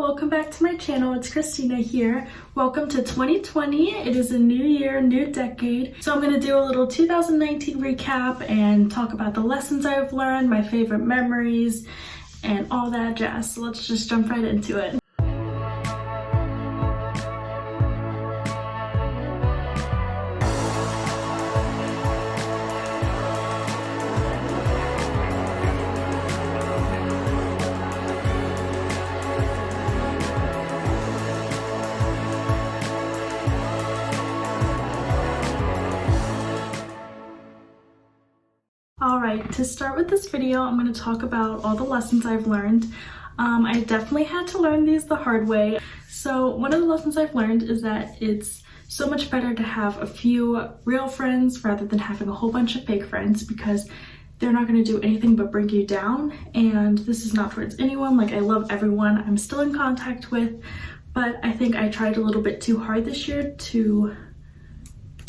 welcome back to my channel. It's Christina here. Welcome to 2020. It is a new year, new decade. So I'm going to do a little 2019 recap and talk about the lessons I've learned, my favorite memories, and all that jazz. So let's just jump right into it. Alright, to start with this video, I'm going to talk about all the lessons I've learned. I definitely had to learn these the hard way. So one of the lessons I've learned is that it's so much better to have a few real friends rather than having a whole bunch of fake friends, because they're not going to do anything but bring you down. And this is not towards anyone. Like, I love everyone I'm still in contact with, but I think I tried a little bit too hard this year to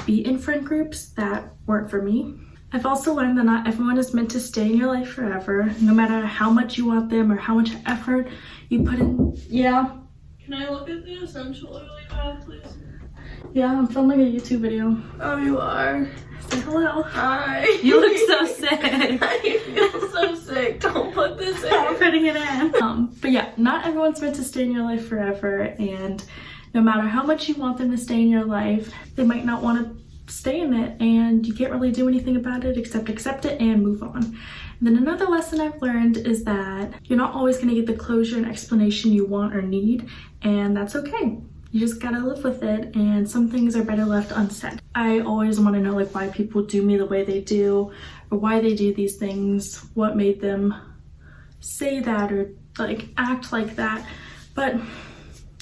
be in friend groups that weren't for me. I've also learned that not everyone is meant to stay in your life forever, no matter how much you want them or how much effort you put in. Yeah? Can I look at the essential oily bath, please? Yeah, I'm filming a YouTube video. Oh, you are? Say hello. Hi. You look so sick. I feel so sick. Don't put this in. I'm putting it in. But yeah, not everyone's meant to stay in your life forever, and no matter how much you want them to stay in your life, they might not want to stay in it, and you can't really do anything about it except accept it and move on. And then another lesson I've learned is that you're not always going to get the closure and explanation you want or need, and that's okay. You just gotta live with it, and some things are better left unsaid. I always want to know, like, why people do me the way they do, or why they do these things, what made them say that or like act like that, but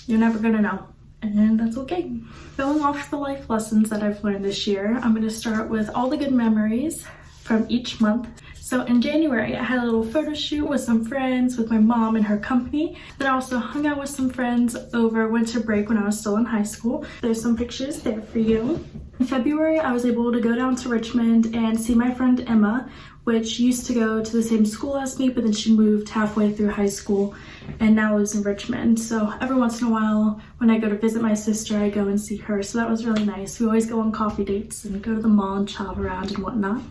you're never gonna know. And that's okay. Going off the life lessons that I've learned this year, I'm going to start with all the good memories from each month. So in January, I had a little photo shoot with some friends, with my mom and her company. Then I also hung out with some friends over winter break when I was still in high school. There's some pictures there for you. In February, I was able to go down to Richmond and see my friend Emma, which used to go to the same school as me, but then she moved halfway through high school and now lives in Richmond. So every once in a while, when I go to visit my sister, I go and see her. So that was really nice. We always go on coffee dates and go to the mall and shop around and whatnot.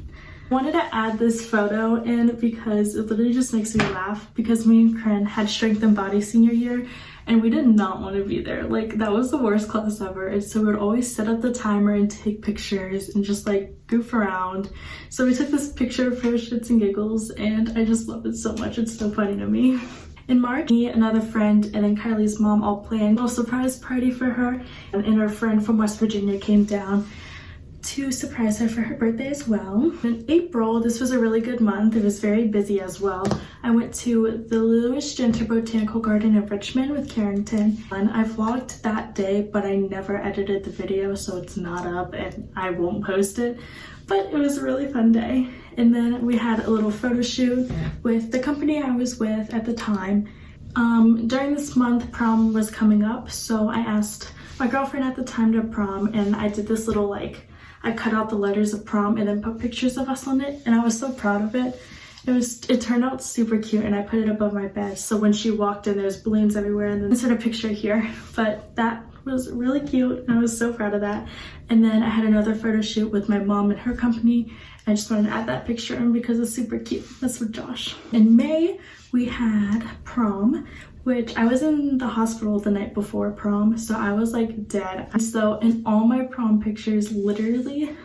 I wanted to add this photo in because it literally just makes me laugh, because me and Corinne had Strength and Body senior year, and we did not want to be there. Like, that was the worst class ever. And so we would always set up the timer and take pictures and just like goof around. So we took this picture for shits and giggles, and I just love it so much. It's so funny to me. In March, me, another friend, and then Kylie's mom all planned a little surprise party for her, and her friend from West Virginia came down to surprise her for her birthday as well. In April, this was a really good month. It was very busy as well. I went to the Louis Genter Botanical Garden in Richmond with Carrington, and I vlogged that day, but I never edited the video, so it's not up and I won't post it. But it was a really fun day. And then we had a little photo shoot with the company I was with at the time. During this month, prom was coming up, so I asked my girlfriend at the time to prom, and I did this little, like, I cut out the letters of prom and then put pictures of us on it, and I was so proud of it. It turned out super cute, and I put it above my bed, so when she walked in, there's balloons everywhere, and then insert a picture here. But that was really cute, and I was so proud of that. And then I had another photo shoot with my mom and her company. I just wanted to add that picture in because it's super cute. That's with Josh. In May, we had prom, which I was in the hospital the night before prom, so I was like dead. So in all my prom pictures, literally,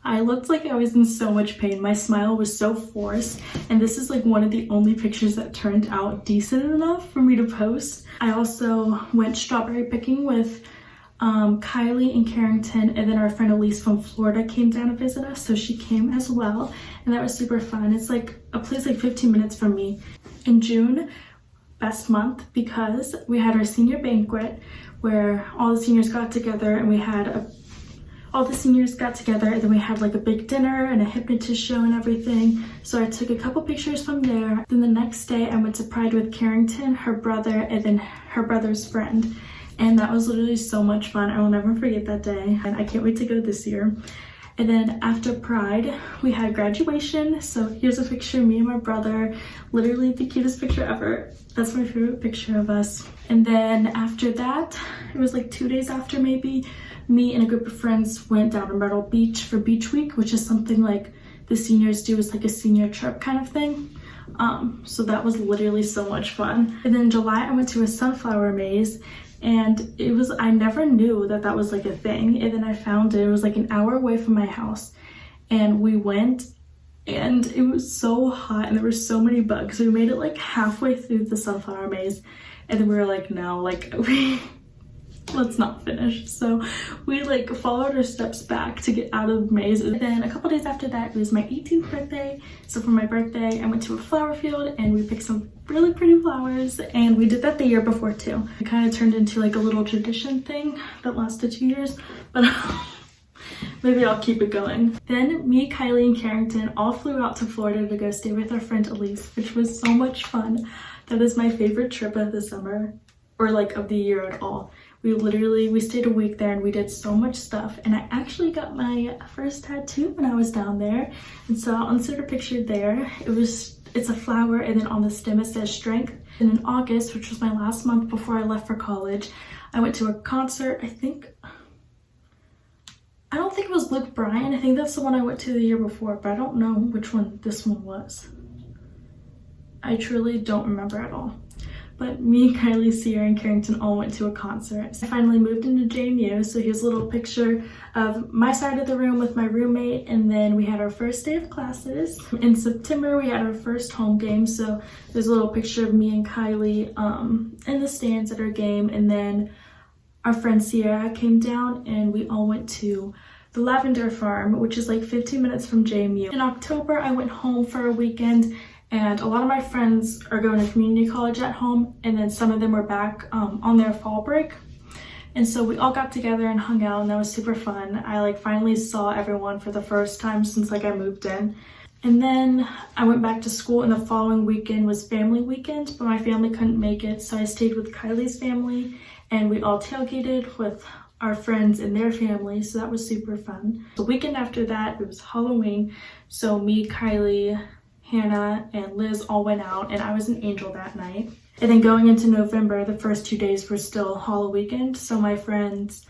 I looked like I was in so much pain. My smile was so forced, and this is like one of the only pictures that turned out decent enough for me to post. I also went strawberry picking with Kylie and Carrington, and then our friend Elise from Florida came down to visit us, so she came as well, and that was super fun. It's like a place like 15 minutes from me. In June, best month, because we had our senior banquet where all the seniors got together, and we had all the seniors got together, and then we had like a big dinner and a hypnotist show and everything. So I took a couple pictures from there. Then the next day I went to Pride with Carrington, her brother, and then her brother's friend. And that was literally so much fun. I will never forget that day, and I can't wait to go this year. And then after Pride, we had graduation. So here's a picture of me and my brother, literally the cutest picture ever. That's my favorite picture of us. And then after that, it was like 2 days after maybe, me and a group of friends went down to Myrtle Beach for Beach Week, which is something like the seniors do. It's like a senior trip kind of thing. So that was literally so much fun. And then in July, I went to a sunflower maze, and I never knew that that was like a thing. And then I found it was like an hour away from my house, and we went, and it was so hot and there were so many bugs. We made it like halfway through the sunflower maze, and then we were like, no, like let's not finish. So we like followed our steps back to get out of the maze. And then a couple days after that, it was my 18th birthday. So for my birthday, I went to a flower field and we picked some really pretty flowers, and we did that the year before too. It kind of turned into like a little tradition thing that lasted 2 years, but maybe I'll keep it going. Then me, Kylie, and Carrington all flew out to Florida to go stay with our friend Elise, which was so much fun. That is my favorite trip of the summer, or like of the year at all. We stayed a week there and we did so much stuff, and I actually got my first tattoo when I was down there. And so I'll insert a picture there. It's a flower, and then on the stem it says strength. And in August, which was my last month before I left for college, I went to a concert. I don't think it was Luke Bryan. I think that's the one I went to the year before, but I don't know which one this one was. I truly don't remember at all. But me, Kylie, Sierra, and Carrington all went to a concert. I finally moved into JMU, so here's a little picture of my side of the room with my roommate, and then we had our first day of classes. In September, we had our first home game, so there's a little picture of me and Kylie in the stands at our game, and then our friend Sierra came down and we all went to the Lavender Farm, which is like 15 minutes from JMU. In October, I went home for a weekend, and a lot of my friends are going to community college at home, and then some of them were back on their fall break. And so we all got together and hung out, and that was super fun. I like finally saw everyone for the first time since like I moved in. And then I went back to school, and the following weekend was family weekend, but my family couldn't make it, so I stayed with Kylie's family, and we all tailgated with our friends and their families, so that was super fun. The weekend after that, it was Halloween, so me, Kylie, Hannah, and Liz all went out, and I was an angel that night. And then going into November, the first 2 days were still Halloween weekend, so my friends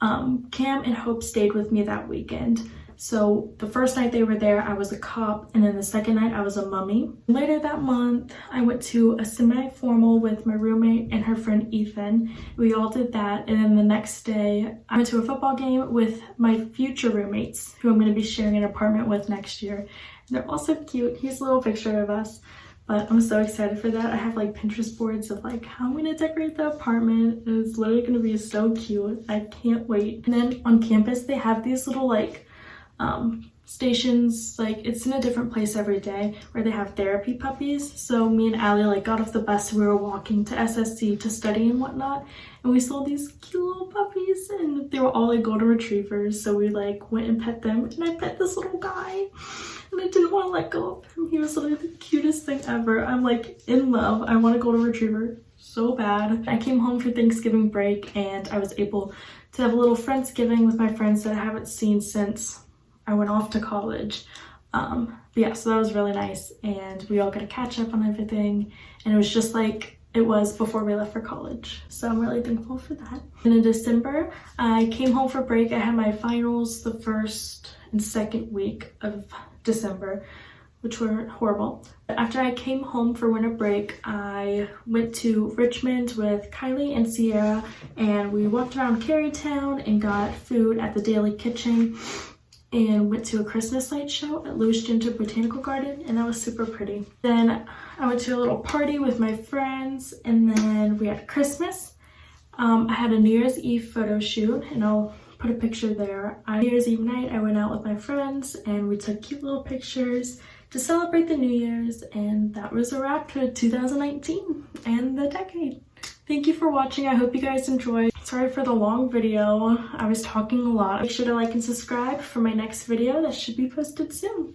Cam and Hope stayed with me that weekend. So the first night they were there, I was a cop, and then the second night I was a mummy. Later that month, I went to a semi-formal with my roommate and her friend Ethan. We all did that, and then the next day, I went to a football game with my future roommates, who I'm going to be sharing an apartment with next year. And they're all so cute. Here's a little picture of us. But I'm so excited for that. I have like Pinterest boards of like how I'm going to decorate the apartment. It's literally going to be so cute. I can't wait. And then on campus, they have these little like stations, like it's in a different place every day, where they have therapy puppies. So me and Allie like got off the bus, we were walking to SSC to study and whatnot, and we saw these cute little puppies, and they were all like golden retrievers. So we like went and pet them, and I pet this little guy, and I didn't want to let go of him. He was literally the cutest thing ever. I'm like in love. I want a golden retriever so bad. I came home for Thanksgiving break, and I was able to have a little Friendsgiving with my friends that I haven't seen since I went off to college. But yeah, so that was really nice, and we all got to catch up on everything, and it was just like it was before we left for college. So I'm really thankful for that. And in December, I came home for break. I had my finals the first and second week of December, which were horrible. After I came home for winter break, I went to Richmond with Kylie and Sierra, and we walked around Carytown and got food at the Daily Kitchen, and went to a Christmas light show at Louis Ginger Botanical Garden, and that was super pretty. Then I went to a little party with my friends, and then we had Christmas. I had a New Year's Eve photo shoot, and I'll put a picture there. On New Year's Eve night, I went out with my friends, and we took cute little pictures to celebrate the New Year's, and that was a wrap for 2019 and the decade. Thank you for watching. I hope you guys enjoyed. Sorry for the long video. I was talking a lot. Make sure to like and subscribe for my next video that should be posted soon.